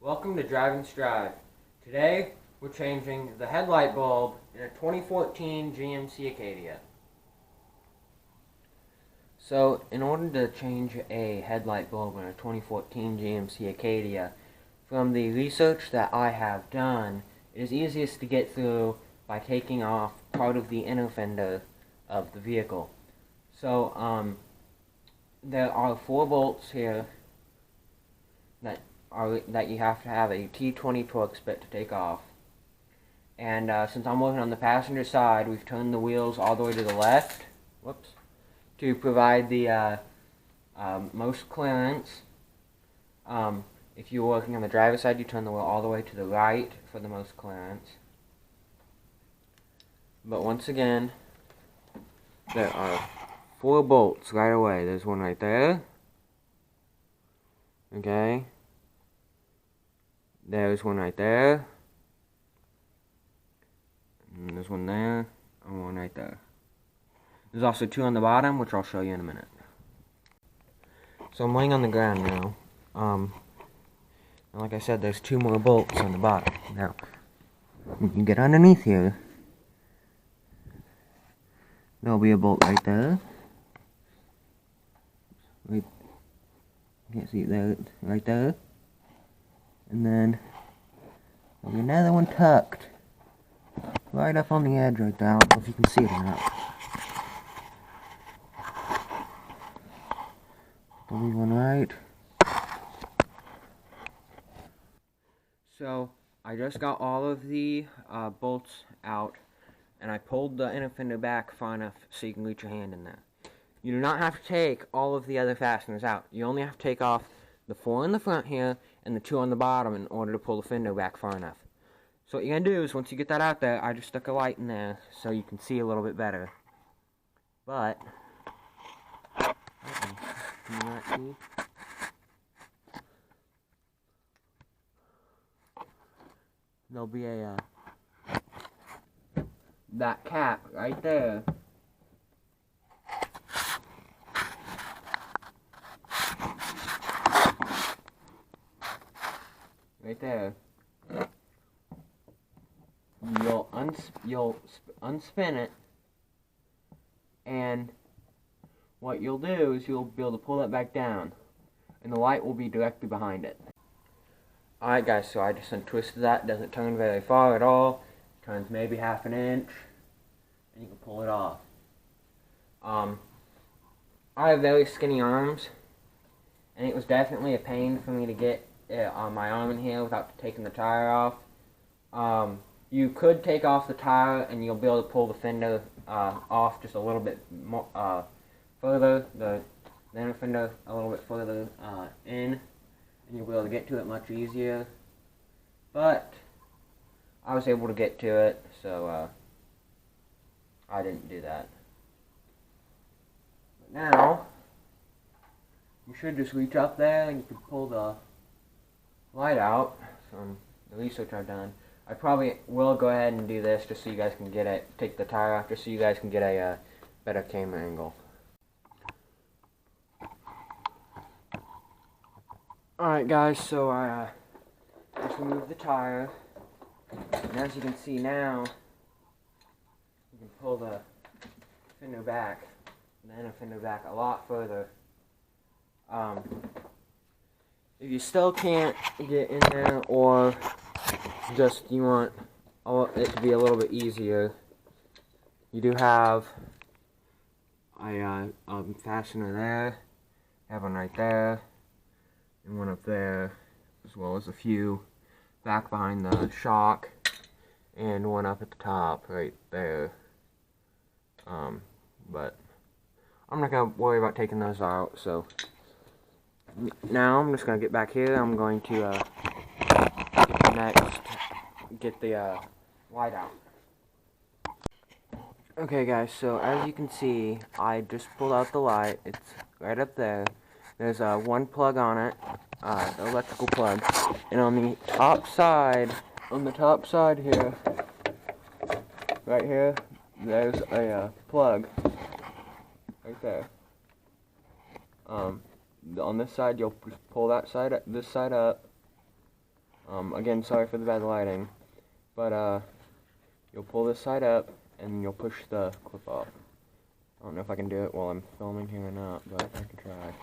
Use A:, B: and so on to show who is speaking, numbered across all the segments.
A: Welcome to Driving Strive. Today we're changing the headlight bulb in a 2014 GMC Acadia. So in order to change a headlight bulb in a 2014 GMC Acadia, from the research that I have done, it is easiest to get through by taking off part of the inner fender of the vehicle. So there are 4 bolts here that you have to have a T20 Torx bit to take off. And since I'm working on the passenger side, we've turned the wheels all the way to the left, to provide the most clearance. If you're working on the driver's side, you turn the wheel all the way to the right for the most clearance. But once again, there are 4 bolts right away. There's one right there. Okay. There's one right there. And there's one there. And one right there. There's also 2 on the bottom, which I'll show you in a minute. So I'm laying on the ground now. And like I said, there's 2 more bolts on the bottom. Now, you can get underneath here. There'll be a bolt right there. Right, you can't see it there, right there. And then there'll be another one tucked right up on the edge right there. I don't know if you can see it or not. There'll be one right. So I just got all of the bolts out, and I pulled the inner fender back far enough so you can reach your hand in there. You do not have to take all of the other fasteners out. You only have to take off the 4 in the front here and the 2 on the bottom in order to pull the fender back far enough. So what you're going to do is, once you get that out there, I just stuck a light in there so you can see a little bit better. But, can you not see? There'll be a, that cap right there. Right there. You'll unspin it, and what you'll do is you'll be able to pull it back down, and the light will be directly behind it. Alright guys, so I just untwisted that. It doesn't turn very far at all. It turns maybe ½ an inch, and you can pull it off. I have very skinny arms, and it was definitely a pain for me to get on my arm in here without taking the tire off. You could take off the tire and you'll be able to pull the fender off just a little bit more further, the inner fender a little bit further in, and you'll be able to get to it much easier. But I was able to get to it, so I didn't do that. But now you should just reach up there and you can pull the light out from the research I've done. I probably will go ahead and do this just so you guys can get it, take the tire off just so you guys can get a better camera angle. Alright guys, so I just removed the tire, and as you can see now, you can pull the fender back, the inner fender back a lot further. If you still can't get in there, or just you want it to be a little bit easier, you do have a fastener there, have one right there, and one up there, as well as a few back behind the shock, and one up at the top right there. But I'm not going to worry about taking those out, so now I'm just going to get back here. I'm going to next get the light out. Okay guys, so as you can see, I just pulled out the light. It's right up there. There's one plug on it, the electrical plug, and on the top side here, right here, there's a plug right there. On this side, you'll pull this side up, Again, sorry for the bad lighting, but you'll pull this side up and you'll push the clip off. I don't know if I can do it while I'm filming here or not, but I can try.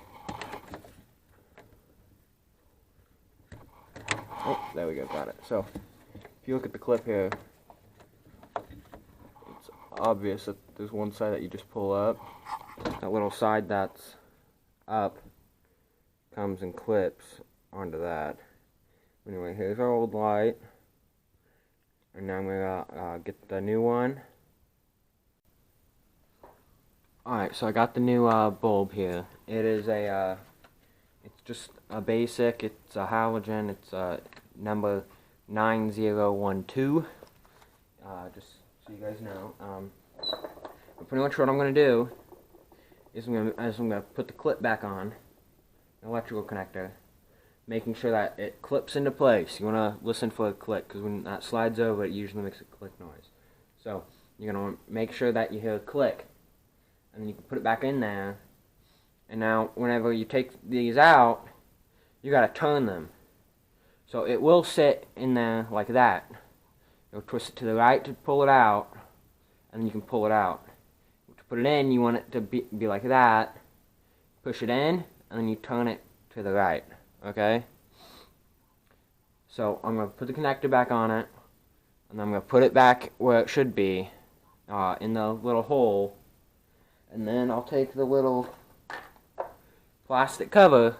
A: Oh, there we go, got it. So, if you look at the clip here, it's obvious that there's one side that you just pull up. That little side that's up comes and clips onto that. Anyway, here's our old light. And now I'm gonna get the new one. Alright, so I got the new bulb here. It is a, it's just a basic, it's a halogen, it's number 9012. Just so you guys know. But pretty much what I'm going to do is I'm going to put the clip back on, the electrical connector, making sure that it clips into place. You want to listen for a click, because when that slides over, it usually makes a click noise. So you're going to make sure that you hear a click, and then you can put it back in there. And now, whenever you take these out, you got to turn them. So it will sit in there like that. You'll twist it to the right to pull it out, and then you can pull it out. To put it in, you want it to be like that. Push it in, and then you turn it to the right. Okay? So I'm going to put the connector back on it, and I'm going to put it back where it should be, in the little hole. And then I'll take the little plastic cover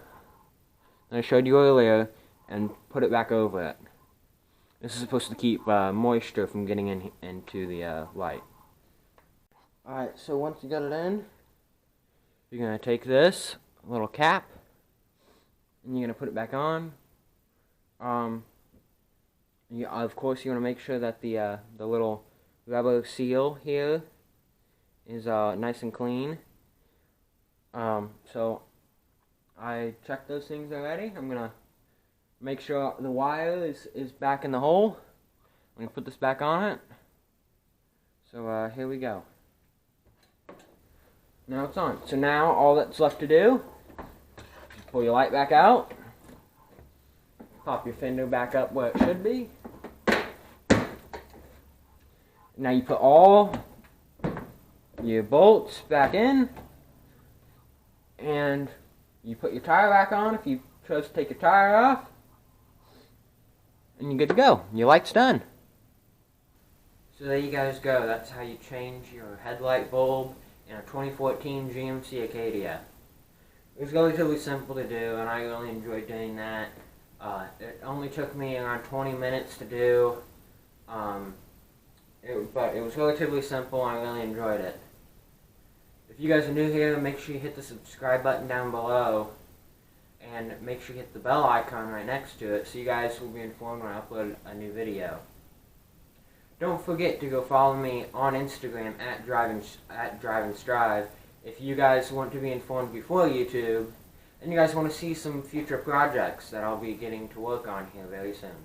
A: that I showed you earlier and put it back over it. This is supposed to keep moisture from getting into the light. Alright, so once you got it in, you're going to take this little cap and you're going to put it back on. Of course, you want to make sure that the little rubber seal here is nice and clean. So I checked those things already. I'm going to make sure the wire is back in the hole. I'm going to put this back on it. So here we go. Now it's on. So now all that's left to do is pull your light back out. Pop your fender back up where it should be. Now you put all your bolts back in. And you put your tire back on if you chose to take your tire off. And you're good to go. Your light's done. So there you guys go. That's how you change your headlight bulb in a 2014 GMC Acadia. It was relatively simple to do, and I really enjoyed doing that. It only took me around 20 minutes to do, but it was relatively simple, and I really enjoyed it. If you guys are new here, make sure you hit the subscribe button down below, and make sure you hit the bell icon right next to it so you guys will be informed when I upload a new video. Don't forget to go follow me on Instagram at Drive if you guys want to be informed before YouTube, and you guys want to see some future projects that I'll be getting to work on here very soon.